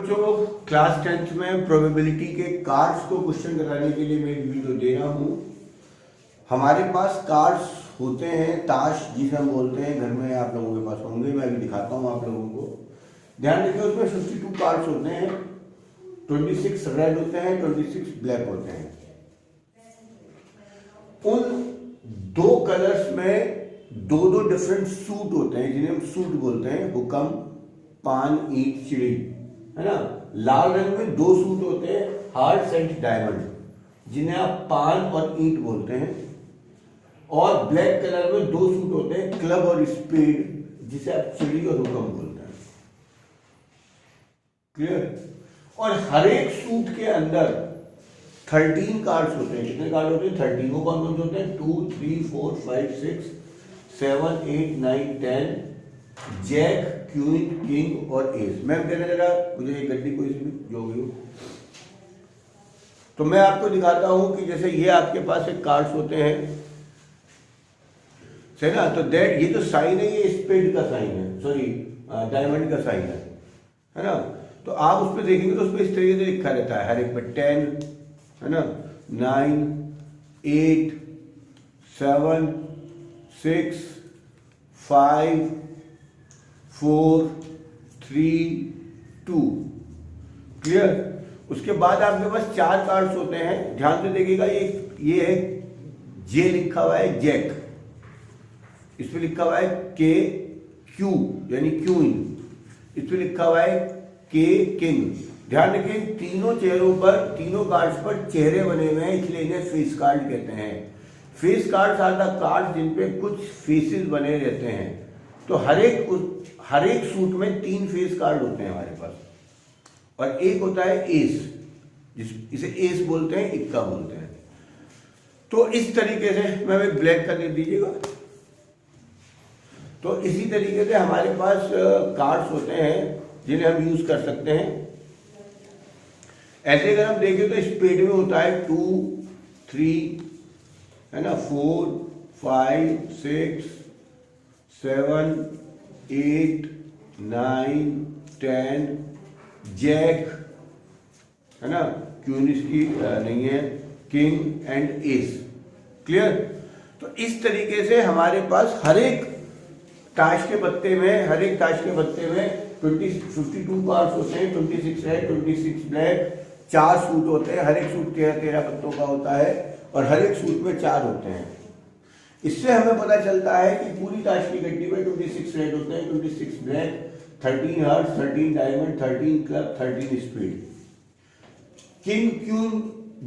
बच्चों, class 10th में probability के कार्ड्स को क्वेश्चन कराने के लिए मैं एक वीडियो दे रहा हूँ। हमारे पास कार्ड्स होते हैं, ताश जिसे हम बोलते हैं, घर में आप लोगों के पास होंगे, मैं अभी दिखाता हूँ आप लोगों को। ध्यान रखिए, उसमें 52 कार्ड्स होते हैं, 26 रेड होते हैं, 26 ब्लैक होते हैं। उन दो कलर्स में दो दो डिफरेंट सूट होते हैं जिन्हें हम सूट बोलते हैं, हुक्म, पान, ईंट, चिड़ी, है ना। लाल रंग में दो सूट होते हैं, हार्ट्स एंड डायमंड, जिन्हें आप पान और ईंट बोलते हैं। और ब्लैक कलर में दो सूट होते हैं, क्लब और स्पेड, जिसे आप चिड़ी और हुक्म बोलते हैं। क्लियर। और हर एक सूट के अंदर 13 कार्ड्स होते हैं। कितने कार्ड होते हैं? 13। वो कौन कौन से होते हैं? 2, 3, 4, 5, 6, 7, 8, 9, 10, जैक, क्वीन, किंग और एस। मैं कहने लगा मुझे एक गड्डी कोई सी भी जो भी हो, तो मैं आपको दिखाता हूं कि जैसे ये आपके पास एक कार्ड्स होते हैं, सही ना। तो दैट ये जो साइन है, ये स्पेड का साइन है, सॉरी डायमंड का साइन है ना। तो आप उस पर देखेंगे तो उस पर इस तरीके से लिखा रहता है, हर एक पर 10, है ना, 9, 8, 7, 6, 5, 4, 3, 2। क्लियर। उसके बाद आपके पास 4 कार्ड्स होते हैं। ध्यान से देखिएगा, ये है जे लिखा हुआ है, जैक, इस पे लिखा हुआ है के, क्यू यानी क्यूइन, इस पे लिखा हुआ है के, किंग। ध्यान रखिए, तीनों चेहरों पर, तीनों कार्ड्स पर चेहरे बने हुए हैं, इसलिए इन्हें फेस कार्ड कहते हैं। Face cards are the card जिन पे कुछ फेसेस बने रहते हैं। तो हर एक सूट में 3 फेस कार्ड होते हैं हमारे पास, और एक होता है एस, इसे एस बोलते हैं, इक्का बोलते हैं। तो इस तरीके से, मैं एक ब्लैक कर दीजिएगा। तो इसी तरीके से हमारे पास कार्ड्स होते हैं जिन्हें हम यूज कर सकते हैं। ऐसे अगर हम देखें तो स्पेड में होता है 2, 3, है ना, 4, 5, 6, 7, 8, 9, 10, जैक, है ना, क्वीन इसकी नहीं है, किंग एंड एस। क्लियर। तो इस तरीके से हमारे पास हर एक ताश के पत्ते में 52 कार्ड्स होते हैं, 26 रेड, 26 ब्लैक, 4 सूट होते हैं। हर एक सूट 13 पत्तों का होता है, और हर एक सूट में 4 होते हैं। इससे हमें पता चलता है कि पूरी ताश की गड्डी में 26 रेड होते हैं, 26 black, 13 heart, 13 diamond, 13 club, 13 speed. King, queen,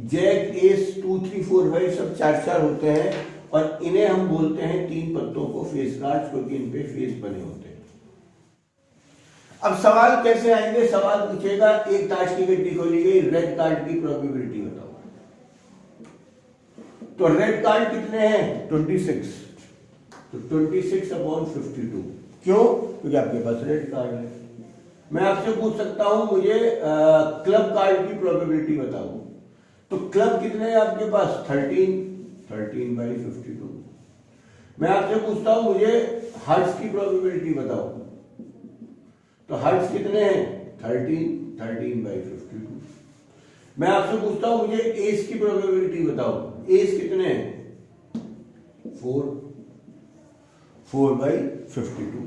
jack, ace, 2, 3, 4, 5 सब 4 होते हैं, और इन्हें हम बोलते हैं 3 पत्तों को फेस कार्ड्स, क्योंकि इन पे फेस बने होते हैं। अब सवाल कैसे आएंगे? सवाल पूछेगा, एक ताश की गड्डी खोली गई, रेड कार्ड की प्रोबेबिलिटी बताओ। तो रेड कार्ड कितने हैं? 26। तो 26/52। क्यों? क्योंकि आपके पास रेड कार्ड है। मैं आपसे पूछ सकता हूं, मुझे क्लब कार्ड की प्रोबेबिलिटी बताओ। तो क्लब कितने हैं आपके पास? 13/52। मैं आपसे पूछता हूं, मुझे हार्ट्स की प्रोबेबिलिटी बताओ। तो हार्ट्स कितने हैं? 13/52। मैं आपसे पूछता हूं, मुझे एस की प्रोबेबिलिटी बताओ। एस कितने हैं? 4/52।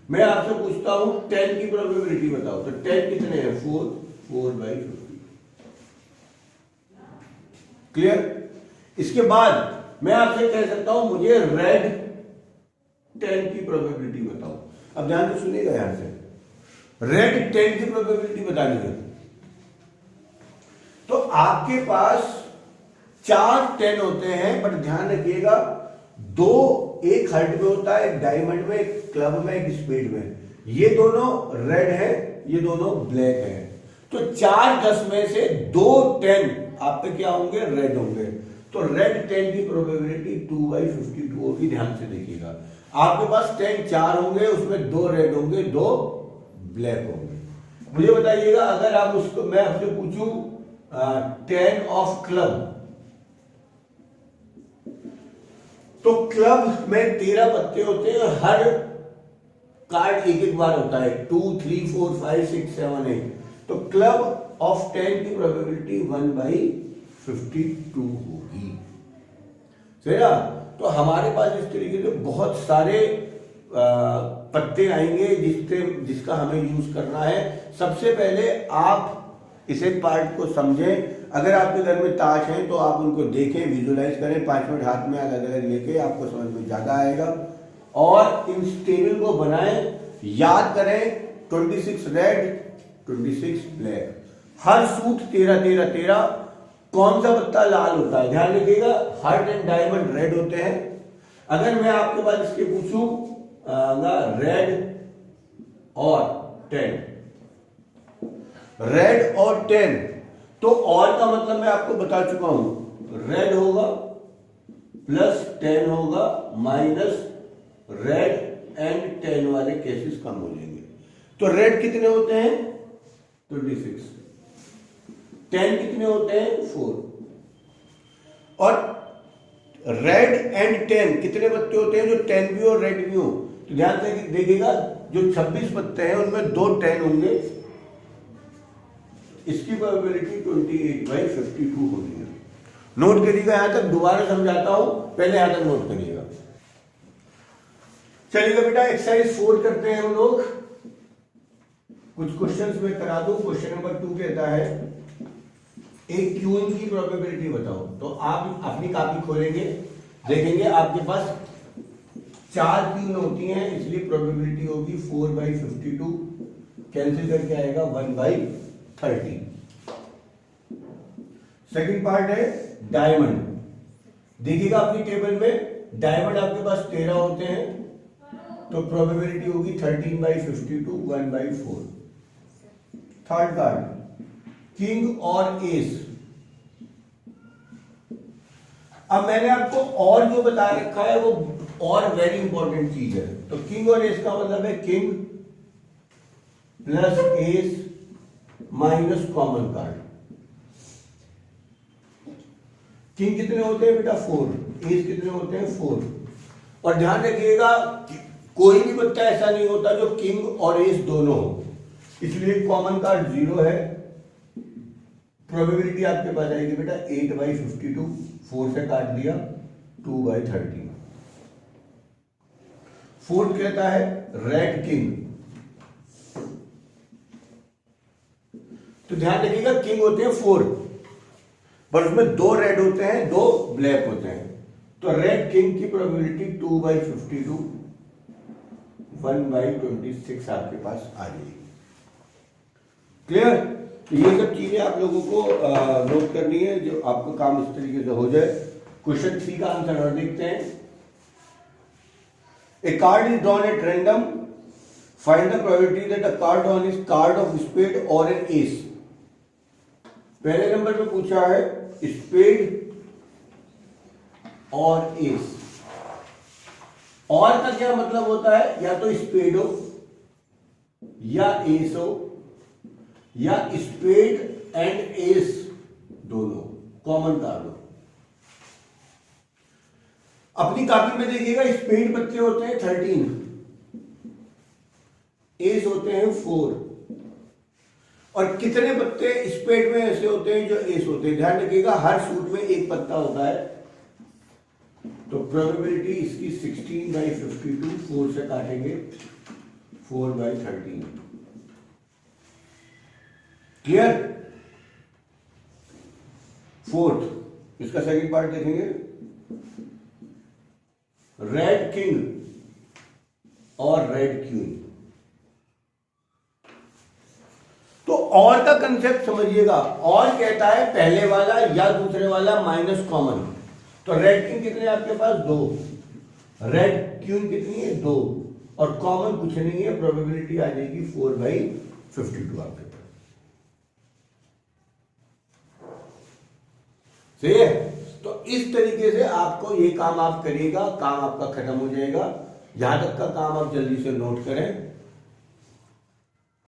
मैं आपसे पूछता हूं 10 की प्रोबेबिलिटी बताओ। तो 10 कितने हैं? 4/52। क्लियर। इसके बाद मैं आपसे कह सकता हूं, मुझे रेड 10 की प्रोबेबिलिटी बताओ। अब ध्यान से सुनिएगा, यहां से रेड 10 की प्रोबेबिलिटी बतानी है। तो आपके पास 4 10 होते हैं, बट ध्यान रखिएगा, 2 एक हार्ट में होता है, एक डायमंड में, एक क्लब में, एक स्पेड में। ये दोनों रेड है, ये दोनों ब्लैक है। तो 4 10 में से 2 10 आप पे क्या होंगे? रेड होंगे। तो रेड 10 की प्रोबेबिलिटी 2/52 होगी। ध्यान से देखिएगा, आपके पास 10 4 होंगे, उसमें 2 रेड होंगे, 2 ब्लैक होंगे। मुझे बताइएगा, अगर आप उसको, मैं आपसे पूछूं 10 ऑफ क्लब, तो क्लब में 13 पत्ते होते हैं, और हर कार्ड एक एक बार होता है, 2, 3, 4, 5, 6, 7, 8। तो क्लब ऑफ 10 की प्रोबेबिलिटी 1/52 होगी। सही ना? तो हमारे पास इस तरीके से बहुत सारे पत्ते आएंगे जिसका हमें यूज करना है। सबसे पहले आप इसे पार्ट को समझें। अगर आपके घर में ताश हैं तो आप उनको देखें, विजुलाइज करें, 5 मिनट हाथ में अलग अलग लेके, आपको समझ में ज्यादा आएगा। और इन टेबल को बनाएं, याद करें 26 रेड 26 ब्लैक, हर सूट 13 13 13। कौन सा पत्ता लाल होता है? ध्यान रखिएगा, हार्ट एंड डायमंड रेड होते हैं। अगर मैं आपके पास इसके पूछूं रेड और 10, रेड और 10, तो और का मतलब मैं आपको बता चुका हूं, रेड होगा प्लस 10 होगा माइनस रेड एंड 10 वाले केसेस कम हो जाएंगे। तो रेड कितने होते हैं? 26। 10 कितने होते हैं? 4। और रेड एंड 10 कितने पत्ते होते हैं? जो 10 भी हो रेड भी हो। तो ध्यान से देखिएगा, जो 26 पत्ते हैं उनमें 2 10 होंगे, इसकी प्रोबेबिलिटी 28/52 होगी। नोट करिएगा, यहां तक दोबारा समझाता हूं, पहले यहां तक नोट करिएगा। चलिएगा बेटा, एक्सरसाइज 4 करते हैं हम लोग। कुछ क्वेश्चंस में करा दूं। क्वेश्चन नंबर 2 कहता है एक क्यूइंग की प्रोबेबिलिटी बताओ। तो आप अपनी कॉपी खोलेंगे, देखेंगे आपके पास 4 क्यून होती हैं, इसलिए प्रोबेबिलिटी होगी 4/52, कैंसिल करके आएगा 1/30। सेकंड पार्ट है डायमंड। देखिएगा अपनी टेबल में डायमंड आपके पास 13 होते हैं, तो प्रोबेबिलिटी होगी 13/52, 1/4। थर्ड कार्ड किंग और एस। अब मैंने आपको और जो बता रखा है वो और वेरी इंपॉर्टेंट चीज है। तो किंग और एस का मतलब है king plus S minus common card. King कितने होते हैं बेटा? 4। एस कितने होते हैं? 4। और ध्यान रखिएगा, कोई भी पत्ता ऐसा नहीं होता जो किंग और एस दोनों हो, इसलिए कॉमन कार्ड 0 है। प्रोबेबिलिटी आपके पास आएगी बेटा 8/52, 4 से काट दिया 2/13। फोर्थ कहता है रेड किंग। तो ध्यान रखिएगा, किंग होते हैं 4, पर उसमें 2 रेड होते हैं, 2 ब्लैक होते हैं। तो रेड किंग की प्रोबेबिलिटी 2/52, 1/26 आपके पास आ जाएगी। क्लियर? तो ये सब चीजें आप लोगों को नोट करनी है, जो आपका काम इस तरीके से हो जाए। क्वेश्चन 3 का आंसर और देखते हैं। A card is drawn at random, find the probability that a card drawn is card of spade or an ace. पहले नंबर पे पूछा है स्पेड और एस। और का क्या मतलब होता है? या तो स्पेड हो या एस हो, या स्पेड एंड एस दोनों कॉमन कार्ड हो। अपनी कॉपी में देखिएगा, स्पेड पत्ते होते हैं 13, एस होते हैं 4। और कितने पत्ते स्पेड में ऐसे होते हैं जो एस होते हैं? ध्यान रखिएगा, हर सूट में एक पत्ता होता है। तो प्रोबेबिलिटी इसकी 16/52, 4 से काटेंगे 4/13। क्लियर? फोर्थ, इसका सेकंड पार्ट देखेंगे, रेड किंग और रेड क्वीन। तो और का कंसेप्ट समझिएगा। और कहता है पहले वाला या दूसरे वाला माइनस कॉमन। तो रेड किंग कितने आपके पास? 2। रेड क्वीन कितनी है? 2। और कॉमन कुछ नहीं है, प्रोबेबिलिटी आ जाएगी 4/52 आपके पास। सही है? तो इस तरीके से आपको ये काम आप करिएगा, काम आपका खत्म हो जाएगा। यहां तक का काम आप जल्दी से नोट करें।